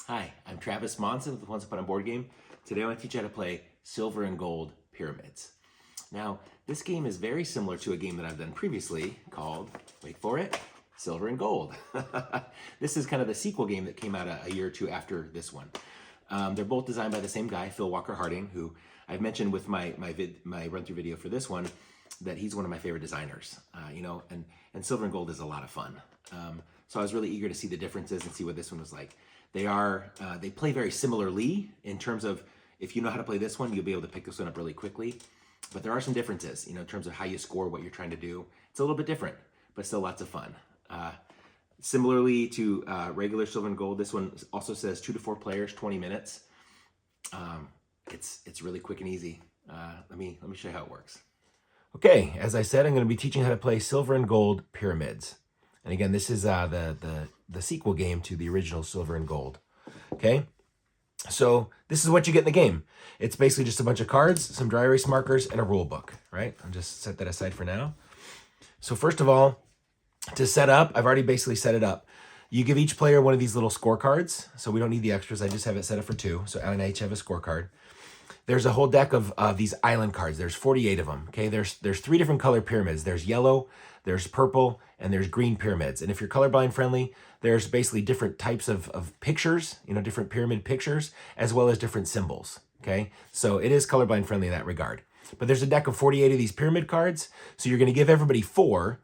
Hi, I'm Travis Monson with Once Upon a Board Game. Today I want to teach you how to play Silver and Gold Pyramids. Now, this game is very similar to a game that I've done previously called, wait for it, Silver and Gold. This is kind of the sequel game that came out a year or two after this one. They're both designed by the same guy, Phil Walker Harding, who I've mentioned with my run-through video for this one, that he's one of my favorite designers. And Silver and Gold is a lot of fun. So I was really eager to see the differences and see what this one was like. They play very similarly in terms of, if you know how to play this one, you'll be able to pick this one up really quickly. But there are some differences, in terms of how you score, what you're trying to do. It's a little bit different, but still lots of fun. Similarly to regular Silver and Gold, this one also says 2 to 4 players, 20 minutes. It's really quick and easy. Let me show you how it works. Okay, as I said, I'm going to be teaching how to play Silver and Gold Pyramids. And again, this is the sequel game to the original Silver and Gold. Okay, so this is what you get in the game. It's basically just a bunch of cards, some dry erase markers, and a rule book, right? I'll just set that aside for now. So first of all, to set up, I've already basically set it up. You give each player one of these little scorecards. So we don't need the extras. I just have it set up for 2. So Alan and I each have a scorecard. There's a whole deck of these island cards. There's 48 of them. Okay, there's 3 different color pyramids. There's yellow, there's purple, and there's green pyramids. And if you're colorblind friendly, there's basically different types of pictures, different pyramid pictures, as well as different symbols. Okay, so it is colorblind friendly in that regard. But there's a deck of 48 of these pyramid cards. So you're going to give everybody 4.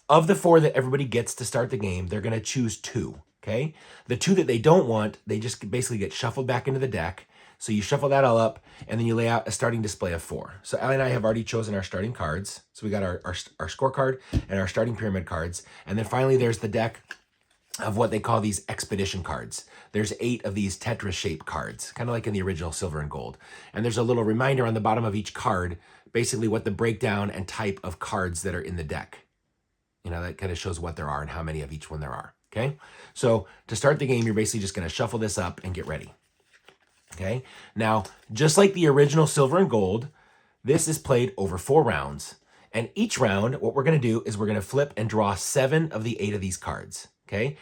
Of the 4 that everybody gets to start the game, they're going to choose 2. Okay, the 2 that they don't want, they just basically get shuffled back into the deck. So you shuffle that all up, and then you lay out a starting display of 4. So Allie and I have already chosen our starting cards. So we got our scorecard and our starting pyramid cards. And then finally, there's the deck of what they call these expedition cards. There's 8 of these Tetris-shaped cards, kind of like in the original Silver and Gold. And there's a little reminder on the bottom of each card, basically what the breakdown and type of cards that are in the deck. That kind of shows what there are and how many of each one there are. Okay, so to start the game, you're basically just going to shuffle this up and get ready. Okay, now, just like the original Silver and Gold, this is played over 4 rounds. And each round, what we're going to do is we're going to flip and draw 7 of the 8 of these cards. Okay,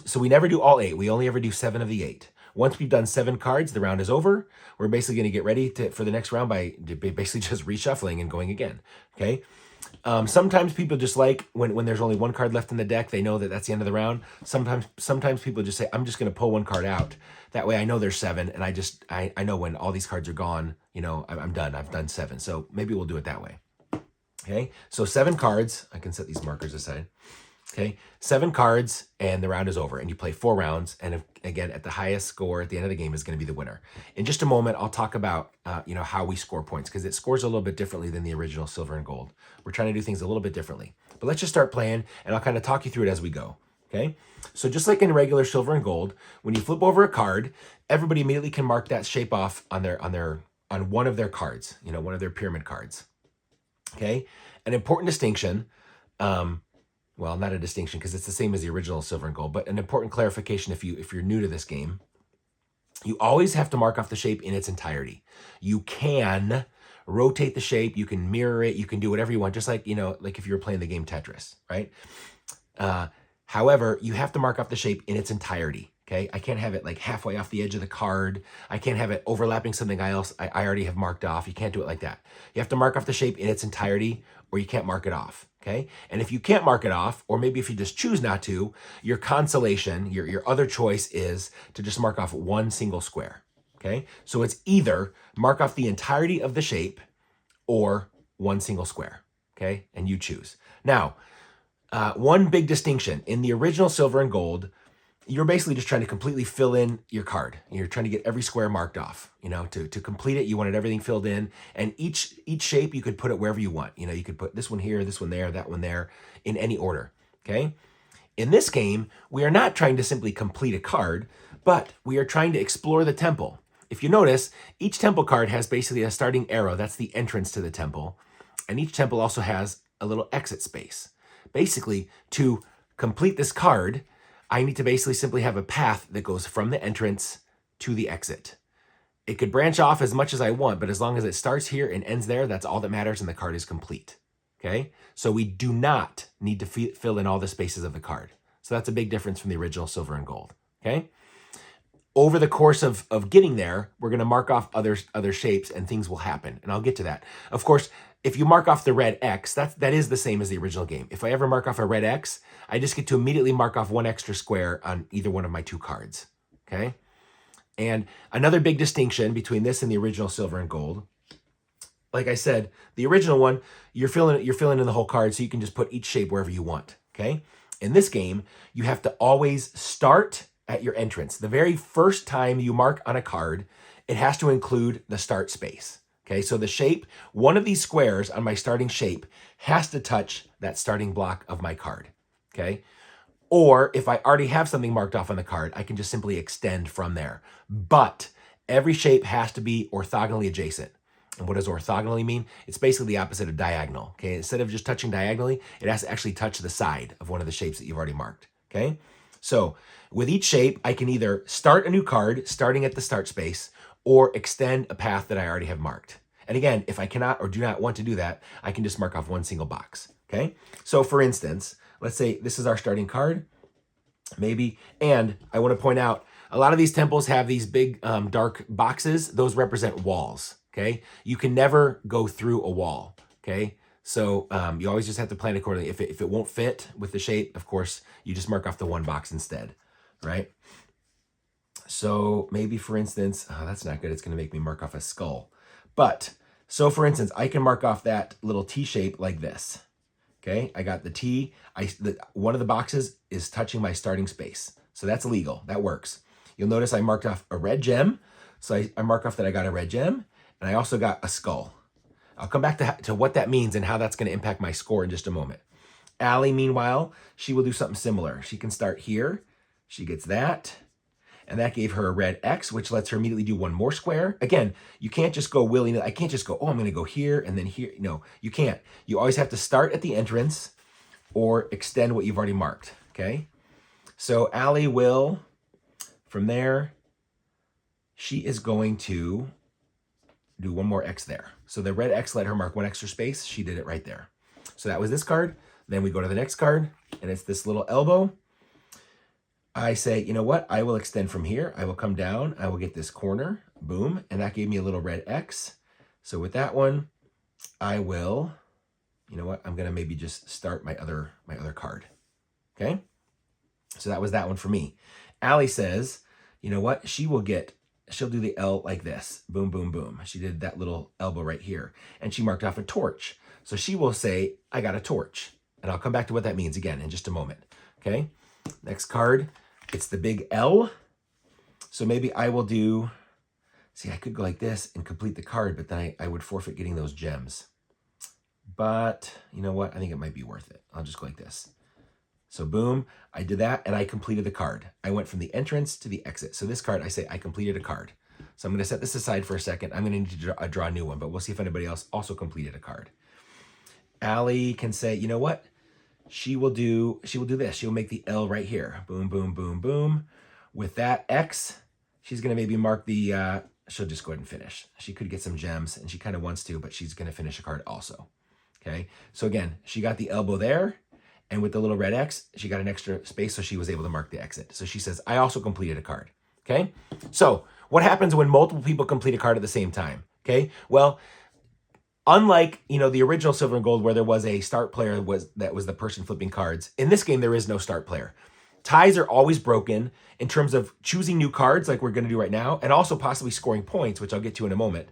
so we never do all 8. We only ever do 7 of the 8. Once we've done 7 cards, the round is over. We're basically going to get ready for the next round by basically just reshuffling and going again. Okay. Sometimes people just like when there's only 1 card left in the deck, they know that that's the end of the round. Sometimes people just say, I'm just going to pull 1 card out. That way I know there's 7, and I know when all these cards are gone, I'm done. I've done 7. So maybe we'll do it that way. Okay, so 7 cards. I can set these markers aside. Okay, 7 cards, and the round is over, and you play 4 rounds. And again, at the highest score at the end of the game is going to be the winner. In just a moment, I'll talk about how we score points, because it scores a little bit differently than the original Silver and Gold. We're trying to do things a little bit differently. But let's just start playing, and I'll kind of talk you through it as we go. Okay, so just like in regular Silver and Gold, when you flip over a card, everybody immediately can mark that shape off on one of their cards. One of their pyramid cards. Okay, an important distinction. Well, not a distinction because it's the same as the original Silver and Gold, but an important clarification if you're new to this game. You always have to mark off the shape in its entirety. You can rotate the shape, you can mirror it, you can do whatever you want, just like, like if you were playing the game Tetris, right? However, you have to mark off the shape in its entirety. Okay, I can't have it like halfway off the edge of the card. I can't have it overlapping something else I already have marked off. You can't do it like that. You have to mark off the shape in its entirety, or you can't mark it off. Okay, and if you can't mark it off, or maybe if you just choose not to, your consolation, your other choice is to just mark off 1 single square. Okay, so it's either mark off the entirety of the shape or 1 single square. Okay, and you choose. Now, one big distinction in the original Silver and Gold, you're basically just trying to completely fill in your card. You're trying to get every square marked off. To complete it, you wanted everything filled in. And each shape, you could put it wherever you want. You could put this one here, this one there, that one there, in any order. Okay? In this game, we are not trying to simply complete a card, but we are trying to explore the temple. If you notice, each temple card has basically a starting arrow. That's the entrance to the temple. And each temple also has a little exit space. Basically, to complete this card, I need to basically simply have a path that goes from the entrance to the exit. It could branch off as much as I want, but as long as it starts here and ends there, that's all that matters, and the card is complete. Okay? So we do not need to fill in all the spaces of the card. So that's a big difference from the original Silver and Gold. Okay? over the course of getting there, we're going to mark off other shapes and things will happen. And I'll get to that. Of course, if you mark off the red X, that is the same as the original game. If I ever mark off a red X, I just get to immediately mark off one extra square on either one of my 2 cards. Okay? And another big distinction between this and the original silver and gold, like I said, the original one, you're filling in the whole card, so you can just put each shape wherever you want. Okay? In this game, you have to always start at your entrance. The very first time you mark on a card, it has to include the start space. Okay, so the shape, one of these squares on my starting shape has to touch that starting block of my card. Okay, or if I already have something marked off on the card, I can just simply extend from there. But every shape has to be orthogonally adjacent. And what does orthogonally mean? It's basically the opposite of diagonal. Okay, instead of just touching diagonally, it has to actually touch the side of one of the shapes that you've already marked. Okay, so with each shape, I can either start a new card starting at the start space or extend a path that I already have marked. And again, if I cannot or do not want to do that, I can just mark off one single box. Okay, so for instance, let's say this is our starting card, maybe, and I want to point out a lot of these temples have these big dark boxes. Those represent walls. Okay, you can never go through a wall. Okay, so you always just have to plan accordingly. If it won't fit with the shape, of course, you just mark off the one box instead, right? So maybe, for instance, oh, that's not good. It's going to make me mark off a skull. But, so for instance, I can mark off that little T shape like this. Okay, I got the T. One of the boxes is touching my starting space. So that's legal. That works. You'll notice I marked off a red gem. So I mark off that I got a red gem. And I also got a skull. I'll come back to what that means and how that's going to impact my score in just a moment. Allie, meanwhile, she will do something similar. She can start here. She gets that. And that gave her a red X, which lets her immediately do one more square. Again, you can't just go willy-nilly. I can't just go, oh, I'm going to go here and then here. No, you can't. You always have to start at the entrance or extend what you've already marked, okay? So Allie will, from there, she is going to do one more X there. So the red X let her mark one extra space. She did it right there. So that was this card. Then we go to the next card, and it's this little elbow. I say, you know what? I will extend from here. I will come down. I will get this corner. Boom. And that gave me a little red X. So with that one, I will, you know what? I'm going to maybe just start my other card. Okay? So that was that one for me. Allie says, you know what? She'll do the L like this. Boom, boom, boom. She did that little elbow right here. And she marked off a torch. So she will say, I got a torch. And I'll come back to what that means again in just a moment. Okay? Next card. It's the big L. So maybe I will do, see, I could go like this and complete the card, but then I would forfeit getting those gems. But you know what? I think it might be worth it. I'll just go like this. So boom, I did that and I completed the card. I went from the entrance to the exit. So this card, I say I completed a card. So I'm going to set this aside for a second. I'm going to need to draw a new one, but we'll see if anybody else also completed a card. Allie can say, you know what? She will do this. She'll make the L right here. Boom, boom, boom, boom. With that X, she's going to maybe mark the, she'll just go ahead and finish. She could get some gems and she kind of wants to, but she's going to finish a card also. Okay. So again, she got the elbow there. And with the little red X, she got an extra space, so she was able to mark the exit. So she says, I also completed a card. Okay. So what happens when multiple people complete a card at the same time? Okay. Well, unlike, the original Silver and Gold where there was a start player that was the person flipping cards, in this game, there is no start player. Ties are always broken in terms of choosing new cards like we're going to do right now, and also possibly scoring points, which I'll get to in a moment.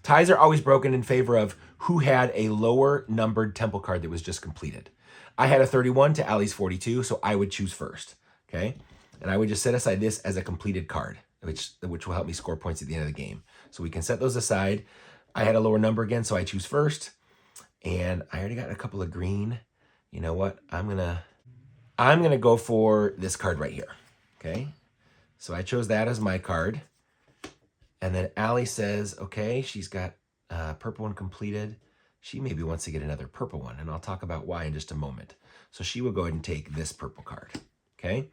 Ties are always broken in favor of who had a lower numbered temple card that was just completed. I had a 31 to Allie's 42, so I would choose first, okay? And I would just set aside this as a completed card, which will help me score points at the end of the game. So we can set those aside. I had a lower number again, so I choose first. And I already got a couple of green. You know what? I'm gonna go for this card right here, okay? So I chose that as my card. And then Allie says, okay, she's got a purple one completed. She maybe wants to get another purple one, and I'll talk about why in just a moment. So she will go ahead and take this purple card, okay?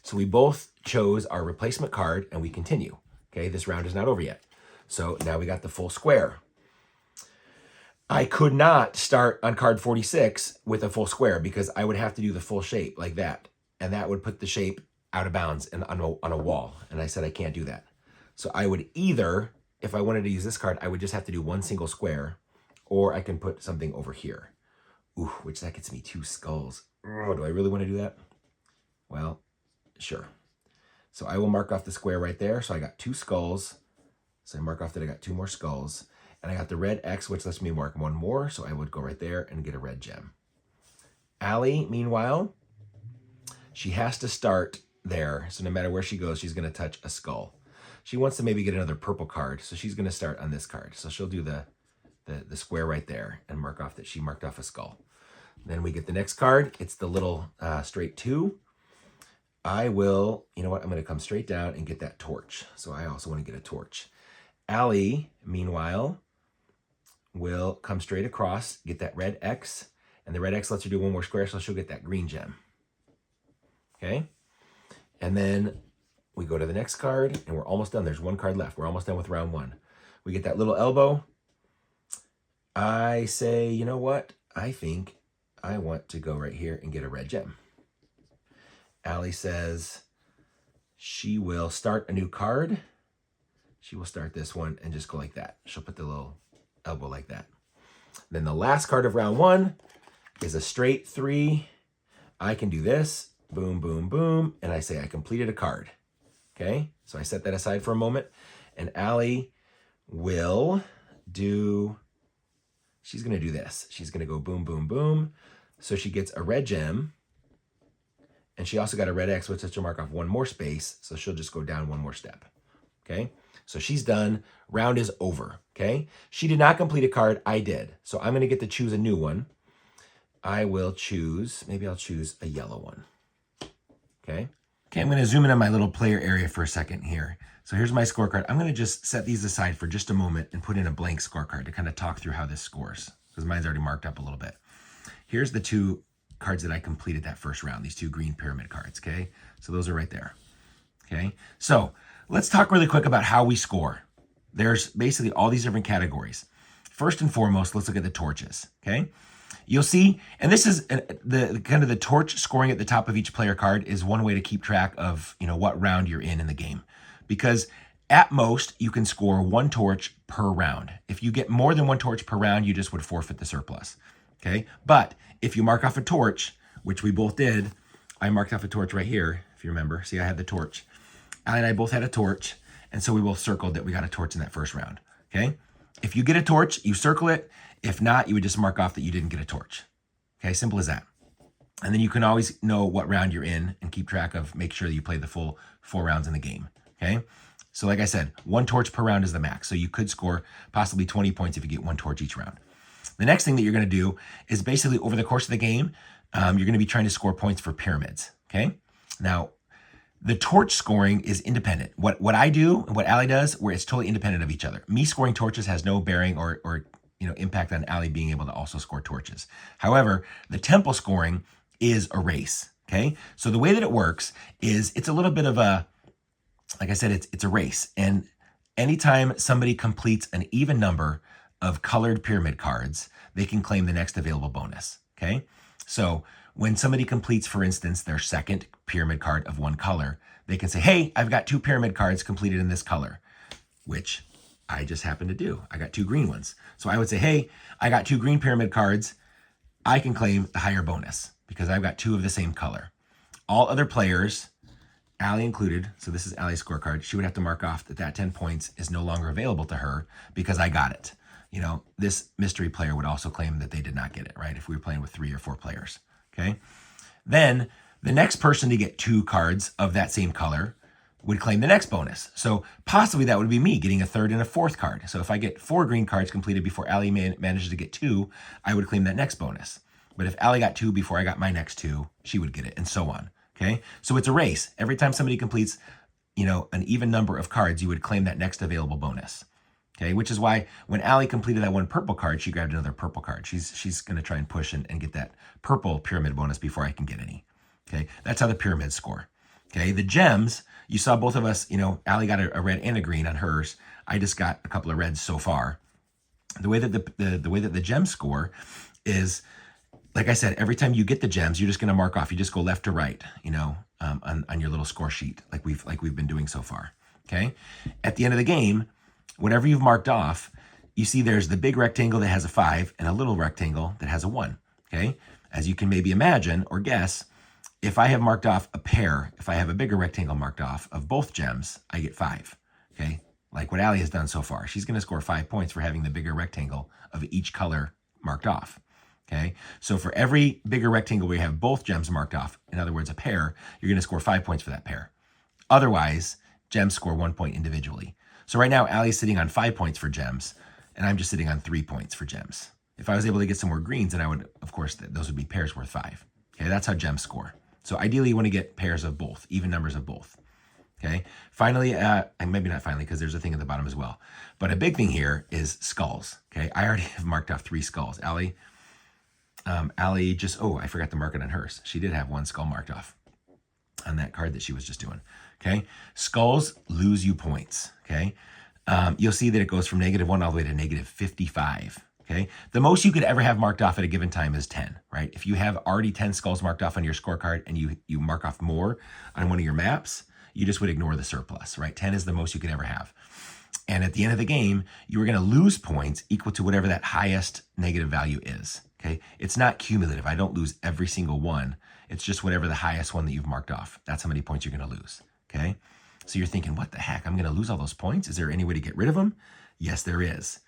So we both chose our replacement card, and we continue, okay? This round is not over yet. So now we got the full square. I could not start on card 46 with a full square because I would have to do the full shape like that, and that would put the shape out of bounds and on a wall. And I said I can't do that. So I would either, if I wanted to use this card, I would just have to do one single square, or I can put something over here. Ooh, which that gets me 2 skulls. Oh, do I really want to do that? Well, sure. So I will mark off the square right there. So I got 2 skulls. So I mark off that I got 2 more skulls. And I got the red X, which lets me mark 1 more. So I would go right there and get a red gem. Allie, meanwhile, she has to start there. So no matter where she goes, she's going to touch a skull. She wants to maybe get another purple card. So she's going to start on this card. So she'll do the square right there and mark off that she marked off a skull. Then we get the next card. It's the little straight 2. I will, you know what? I'm going to come straight down and get that torch. So I also want to get a torch. Allie, meanwhile, will come straight across, get that red X, and the red X lets her do 1 more square, so she'll get that green gem. Okay? And then we go to the next card, and we're almost done. There's 1 card left. We're almost done with round 1. We get that little elbow. I say, you know what? I think I want to go right here and get a red gem. Allie says she will start a new card. She will start this one and just go like that. She'll put the little elbow like that. Then the last card of round 1 is a straight 3. I can do this. Boom, boom, boom. And I say I completed a card. Okay? So I set that aside for a moment. And Allie will do... She's going to do this. She's going to go boom, boom, boom. So she gets a red gem. And she also got a red X, which lets her mark off 1 more space. So she'll just go down 1 more step. Okay? So she's done. Round is over. Okay? She did not complete a card. I did. So I'm going to get to choose a new one. I will choose, maybe I'll choose a yellow one. Okay? Okay, I'm going to zoom in on my little player area for a second here. So here's my scorecard. I'm going to just set these aside for just a moment and put in a blank scorecard to kind of talk through how this scores, because mine's already marked up a little bit. Here's the 2 cards that I completed that first round, these 2 green pyramid cards, okay? So those are right there, okay? So let's talk really quick about how we score. There's basically all these different categories. First and foremost, let's look at the torches, okay? You'll see, and this is the kind of the torch scoring at the top of each player card is one way to keep track of, you know, what round you're in the game. Because at most, you can score 1 torch per round. If you get more than 1 torch per round, you just would forfeit the surplus, okay? But if you mark off a torch, which we both did, I marked off a torch right here, if you remember. See, I had the torch. Allie and I both had a torch, and so we both circled that we got a torch in that first round, okay? If you get a torch, you circle it. If not, you would just mark off that you didn't get a torch. Okay, simple as that. And then you can always know what round you're in and keep track of, make sure that you play the full 4 rounds in the game, okay? So like I said, 1 torch per round is the max. So you could score possibly 20 points if you get 1 torch each round. The next thing that you're going to do is basically over the course of the game, you're going to be trying to score points for pyramids, okay? Now, the torch scoring is independent. What I do and what Allie does, where it's totally independent of each other. Me scoring torches has no bearing or impact on Allie being able to also score torches. However, the temple scoring is a race, okay? So the way that it works is it's a little bit of a, like I said, it's a race. And anytime somebody completes an even number of colored pyramid cards, they can claim the next available bonus, okay? So when somebody completes, for instance, their second pyramid card of 1 color, they can say, hey, I've got 2 pyramid cards completed in this color, which I just happen to do. I got 2 green ones. So I would say, hey, I got 2 green pyramid cards. I can claim the higher bonus because I've got 2 of the same color. All other players, Allie included, so this is Allie's scorecard, she would have to mark off that 10 points is no longer available to her because I got it. You know, this mystery player would also claim that they did not get it, right? If we were playing with 3 or 4 players, okay? Then the next person to get 2 cards of that same color would claim the next bonus. So possibly that would be me getting a 3rd and a 4th card. So if I get 4 green cards completed before Allie manages to get 2, I would claim that next bonus. But if Allie got 2 before I got my next 2, she would get it, and so on, okay? So it's a race. Every time somebody completes, you know, an even number of cards, you would claim that next available bonus. Okay, which is why when Allie completed that 1 purple card, she grabbed another purple card. She's going to try and push and get that purple pyramid bonus before I can get any. Okay, that's how the pyramids score. Okay, the gems, you saw both of us, you know, Allie got a red and a green on hers. I just got a couple of reds so far. The way that the way that the gems score is, like I said, every time you get the gems, you're just going to mark off. You just go left to right, you know. on your little score sheet, like we've been doing so far. Okay. At the end of the game, whatever you've marked off, you see there's the big rectangle that has a 5 and a little rectangle that has a 1. Okay. As you can maybe imagine or guess, if I have marked off a pair, if I have a bigger rectangle marked off of both gems, I get 5. Okay. Like what Allie has done so far. She's going to score 5 points for having the bigger rectangle of each color marked off. Okay. So for every bigger rectangle where you have both gems marked off, in other words, a pair, you're going to score 5 points for that pair. Otherwise, gems score 1 point individually. So right now, Allie's sitting on 5 points for gems, and I'm just sitting on 3 points for gems. If I was able to get some more greens, then I would, of course, those would be pairs worth 5. Okay, that's how gems score. So ideally, you want to get pairs of both, even numbers of both. Okay, finally, and maybe not finally, because there's a thing at the bottom as well. But a big thing here is skulls. Okay, I already have marked off 3 skulls. Allie just, I forgot to mark it on hers. She did have 1 skull marked off on that card that she was just doing. Okay, skulls lose you points. Okay, you'll see that it goes from -1 all the way to -55. Okay, the most you could ever have marked off at a given time is 10, right? If you have already 10 skulls marked off on your scorecard and you mark off more on one of your maps, you just would ignore the surplus, right? 10 is the most you could ever have. And at the end of the game, you are going to lose points equal to whatever that highest negative value is. Okay, it's not cumulative. I don't lose every single one. It's just whatever the highest one that you've marked off. That's how many points you're going to lose. Okay, so you're thinking, what the heck? I'm going to lose all those points? Is there any way to get rid of them? Yes, there is.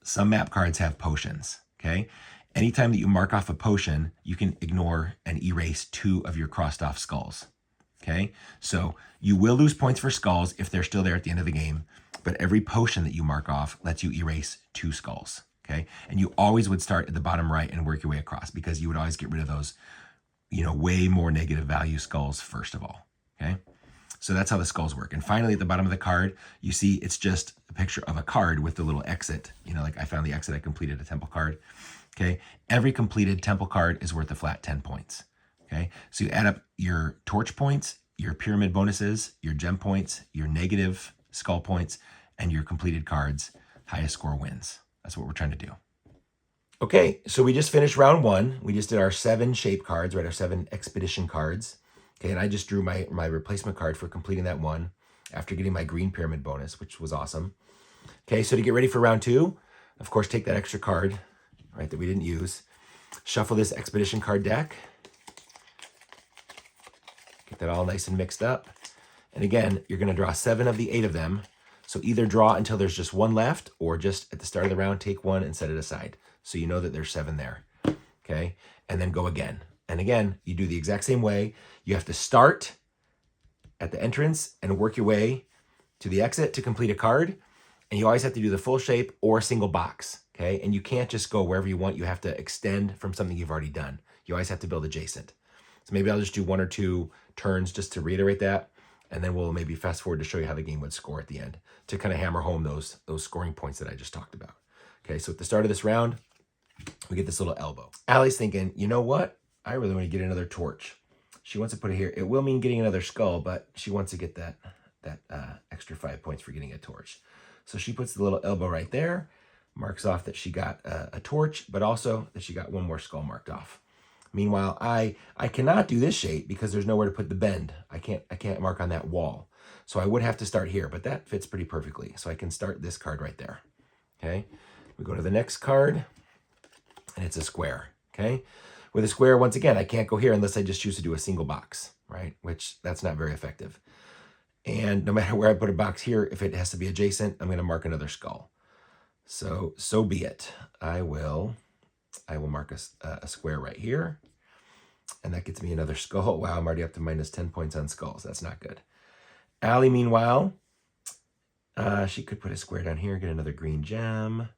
Some map cards have potions. Okay, anytime that you mark off a potion, you can ignore and erase 2 of your crossed off skulls. Okay, so you will lose points for skulls if they're still there at the end of the game, but every potion that you mark off lets you erase 2 skulls. Okay, and you always would start at the bottom right and work your way across, because you would always get rid of those, way more negative value skulls first of all. Okay, so that's how the skulls work. And finally, at the bottom of the card, you see it's just a picture of a card with the little exit. Like I found the exit, I completed a temple card. Okay, every completed temple card is worth a flat 10 points. Okay, so you add up your torch points, your pyramid bonuses, your gem points, your negative skull points, and your completed cards. Highest score wins. That's what we're trying to do. Okay, so we just finished round 1. We just did our 7 shape cards, right? Our 7 expedition cards. Okay, and I just drew my replacement card for completing that one after getting my green pyramid bonus, which was awesome. Okay, so to get ready for round 2, of course, take that extra card, right, that we didn't use. Shuffle this expedition card deck. Get that all nice and mixed up. And again, you're going to draw 7 of the 8 of them. So either draw until there's just 1 left, or just at the start of the round, take 1 and set it aside. So you know that there's 7 there. Okay, and then go again. And again, you do the exact same way. You have to start at the entrance and work your way to the exit to complete a card. And you always have to do the full shape or single box. Okay, and you can't just go wherever you want. You have to extend from something you've already done. You always have to build adjacent. So maybe I'll just do 1 or 2 turns just to reiterate that. And then we'll maybe fast forward to show you how the game would score at the end, to kind of hammer home those scoring points that I just talked about. Okay, so at the start of this round, we get this little elbow. Allie's thinking, you know what? I really want to get another torch. She wants to put it here. It will mean getting another skull, but she wants to get that extra 5 points for getting a torch. So she puts the little elbow right there, marks off that she got a torch, but also that she got 1 more skull marked off. Meanwhile, I cannot do this shape because there's nowhere to put the bend. I can't mark on that wall. So I would have to start here, but that fits pretty perfectly. So I can start this card right there. Okay, we go to the next card, and it's a square. Okay, with a square, once again, I can't go here unless I just choose to do a single box, right? Which that's not very effective. And no matter where I put a box here, if it has to be adjacent, I'm going to mark another skull. So be it. I will mark a square right here. And that gets me another skull. Wow, I'm already up to minus 10 points on skulls. That's not good. Allie, meanwhile, she could put a square down here, get another green gem.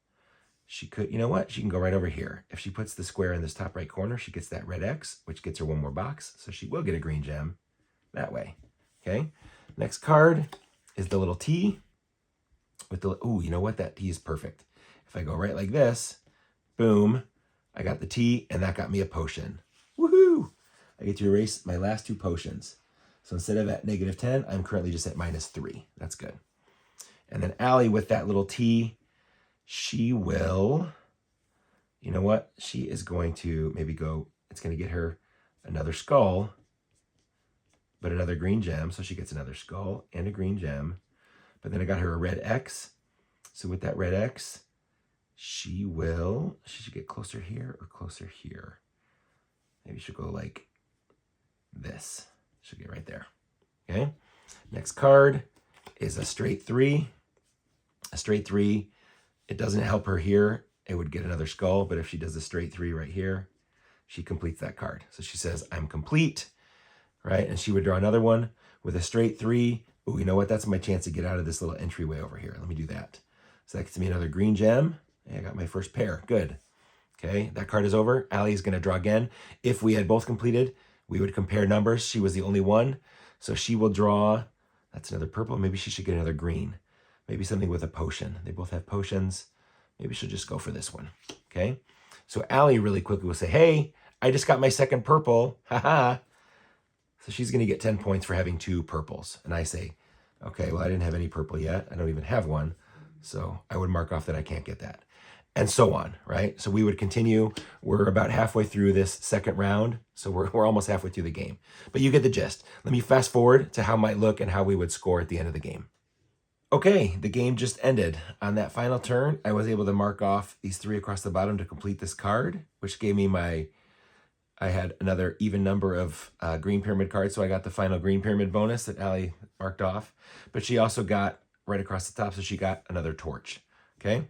She could, you know what? She can go right over here. If she puts the square in this top right corner, she gets that red X, which gets her 1 more box. So she will get a green gem that way. Okay. Next card is the little T with the, ooh, you know what? That T is perfect. If I go right like this, boom, I got the T, and that got me a potion. Woohoo! I get to erase my last 2 potions. So instead of at -10, I'm currently just at -3. That's good. And then Allie with that little T, she will, you know what? She is going to maybe go, it's going to get her another skull. but another green gem. So she gets another skull and a green gem. But then I got her a red X. So with that red X, she should get closer here or closer here. Maybe she'll go like this. She'll get right there. Okay. Next card is a straight 3. A straight 3, it doesn't help her here. It would get another skull, but if she does a straight 3 right here, she completes that card. So she says, I'm complete, right? And she would draw another one with a straight 3. Oh, you know what? That's my chance to get out of this little entryway over here. Let me do that. So that gets me another green gem. I got my first pair. Good. Okay, that card is over. Allie is going to draw again. If we had both completed, we would compare numbers. She was the only one. So she will draw, that's another purple. Maybe she should get another green. Maybe something with a potion. They both have potions. Maybe she'll just go for this one. Okay, so Allie really quickly will say, hey, I just got my second purple. Haha. So she's going to get 10 points for having 2 purples. And I say, okay, well, I didn't have any purple yet. I don't even have one. So I would mark off that I can't get that. And so on, right? So we would continue. We're about halfway through this second round. So we're almost halfway through the game. But you get the gist. Let me fast forward to how it might look and how we would score at the end of the game. Okay, the game just ended. On that final turn, I was able to mark off these 3 across the bottom to complete this card, which gave me I had another even number of green pyramid cards, so I got the final green pyramid bonus that Allie marked off. But she also got right across the top, so she got another torch, okay?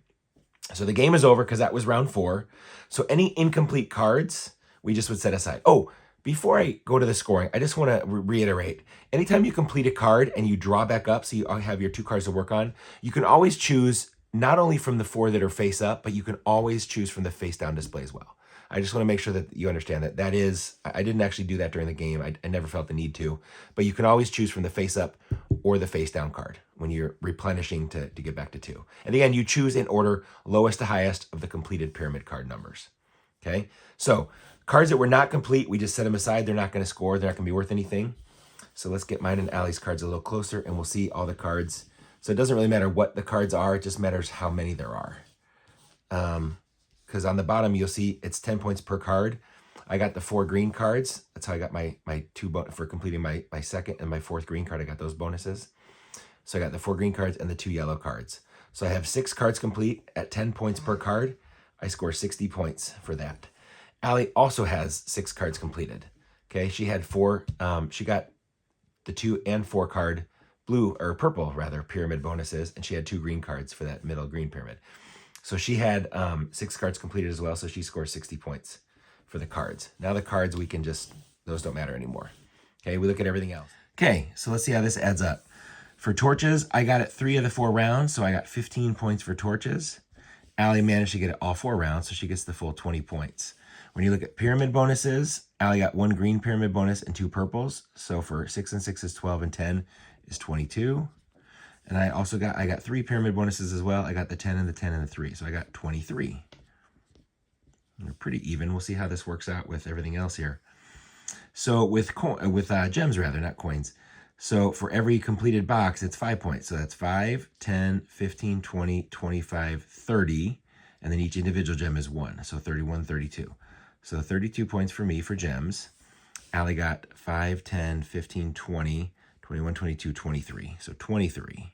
So the game is over because that was round 4. So any incomplete cards, we just would set aside. Oh, before I go to the scoring, I just want to reiterate. Anytime you complete a card and you draw back up, so you have your 2 cards to work on, you can always choose not only from the 4 that are face up, but you can always choose from the face down display as well. I just want to make sure that you understand that is, I didn't actually do that during the game. I never felt the need to, but you can always choose from the face up or the face down card when you're replenishing to get back to 2. And again, you choose in order lowest to highest of the completed pyramid card numbers. Okay. So cards that were not complete, we just set them aside. They're not going to score. They're not going to be worth anything. So let's get mine and Allie's cards a little closer and we'll see all the cards. So it doesn't really matter what the cards are. It just matters how many there are. Because on the bottom, you'll see it's 10 points per card. I got the 4 green cards. That's how I got my 2 for completing my second and my 4th green card. I got those bonuses. So I got the 4 green cards and the 2 yellow cards. So I have 6 cards complete at 10 points per card. I score 60 points for that. Allie also has 6 cards completed. Okay, she had 4. She got the 2 and 4 card blue or purple rather pyramid bonuses, and she had 2 green cards for that middle green pyramid. So she had 6 cards completed as well, so she scores 60 points for the cards. Now the cards, those don't matter anymore. Okay, we look at everything else. Okay, so let's see how this adds up. For torches, I got it 3 of the 4 rounds, so I got 15 points for torches. Allie managed to get it all 4 rounds, so she gets the full 20 points. When you look at pyramid bonuses, Allie got 1 green pyramid bonus and 2 purples. So for 6 and 6 is 12 and 10 is 22. And I got 3 pyramid bonuses as well. I got the 10 and the 10 and the 3. So I got 23. They're pretty even. We'll see how this works out with everything else here. So with gems rather, not coins. So for every completed box, it's 5 points. So that's 5, 10, 15, 20, 25, 30. And then each individual gem is 1. So 31, 32. So 32 points for me for gems. Allie got 5, 10, 15, 20, 21, 22, 23. So 23.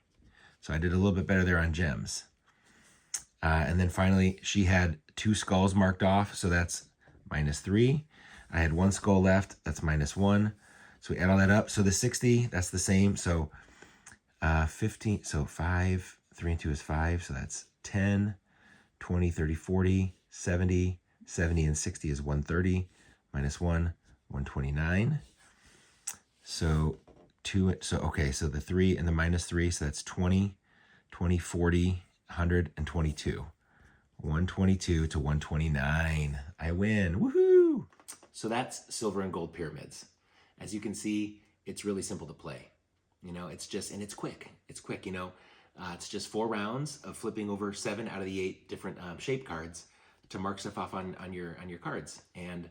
So I did a little bit better there on gems. And then finally, she had 2 skulls marked off. So that's -3. I had 1 skull left. That's -1. So we add all that up. So the 60, that's the same. So 15, so 5, 3 and 2 is 5. So that's 10, 20, 30, 40, 70, 70 and 60 is 130. -1, 129. So so the 3 and the -3, so that's 20, 20, 40, 122. 122 to 129. I win. Woohoo! So that's silver and gold pyramids. As you can see, it's really simple to play. You know, it's quick. It's quick, you know. It's just 4 rounds of flipping over 7 out of the 8 different shape cards to mark stuff off on your cards. And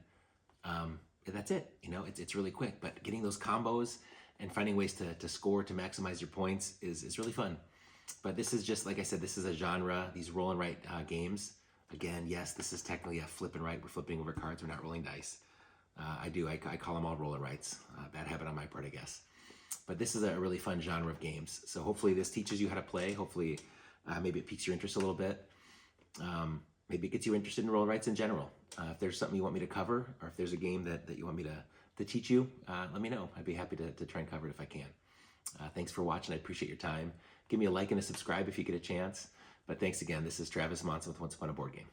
that's it. You know, it's really quick. But getting those combos and finding ways to score, to maximize your points is really fun. But this is just, like I said, this is a genre, these roll and write games. Again, yes, this is technically a flip and write. We're flipping over cards. We're not rolling dice. I do. I call them all roll and writes. Bad habit on my part, I guess. But this is a really fun genre of games. So hopefully this teaches you how to play. Hopefully maybe it piques your interest a little bit. Maybe it gets you interested in roll and writes in general. If there's something you want me to cover, or if there's a game that you want me to teach you, let me know. I'd be happy to try and cover it if I can. Thanks for watching. I appreciate your time. Give me a like and a subscribe if you get a chance. But thanks again. This is Travis Monson with Once Upon a Board Game.